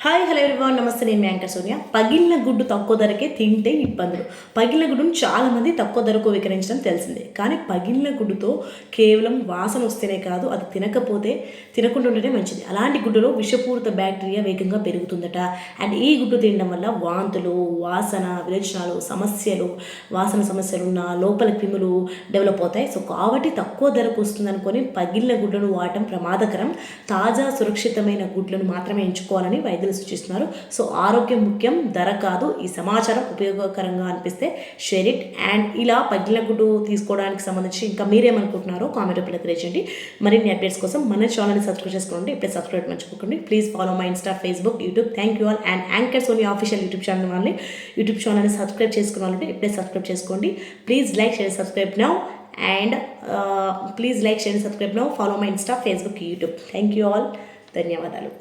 Hi hello everyone, నమస్తే. నేను మీ anchor Sonia. పగిలిన గుడ్డు తక్కువ ధరకే తింటే ఇబ్బందులు. పగిలిన గుడ్డును చాలామంది తక్కువ ధరకు విక్రయించడం తెలిసిందే. కానీ పగిలిన గుడ్డుతో కేవలం వాసన వస్తేనే కాదు, అది తినకుండా ఉండటమే మంచిది. అలాంటి గుడ్డులో విషపూరిత బ్యాక్టీరియా వేగంగా పెరుగుతుందట. అండ్ ఈ గుడ్డు తినడం వల్ల వాంతులు, వాసన విరేచనాలు వాసన సమస్యలు ఉన్న లోపల క్రిములు డెవలప్ అవుతాయి. సో కాబట్టి తక్కువ ధరకు వస్తుంది అనుకొని పగిలిన గుడ్లను వాడటం ప్రమాదకరం. తాజా సురక్షితమైన గుడ్లను మాత్రమే ఎంచుకోవాలని వైద్యులు సూచిస్తున్నారు. సో ఆరోగ్యం ముఖ్యం, ధర కాదు. ఈ సమాచారం ఉపయోగకరంగా అనిపిస్తే షేర్ ఇట్. అండ్ ఇలా పగిలిన గుడ్డు తీసుకోవడానికి సంబంధించి ఇంకా మీరేమనుకుంటున్నారో కామెంట్ రూపంలో తెలియజేయండి. మరిన్ని అప్డేట్స్ కోసం మన ఛానల్ని సబ్స్క్రైబ్ చేసుకోండి. ఇప్పుడే సబ్స్క్రైబ్ మర్చిపోకండి. Please follow my Insta, Facebook, YouTube. Thank you all. And anchor Sonia official YouTube ఛానల్ని సబ్స్క్రైబ్ చేసుకోవాలంటే ఇప్పుడే సబ్స్క్రైబ్ చేసుకోండి. Please like, share, subscribe now. And please like, share and subscribe now. Follow my Insta, Facebook, YouTube. Thank you all. ధన్యవాదాలు.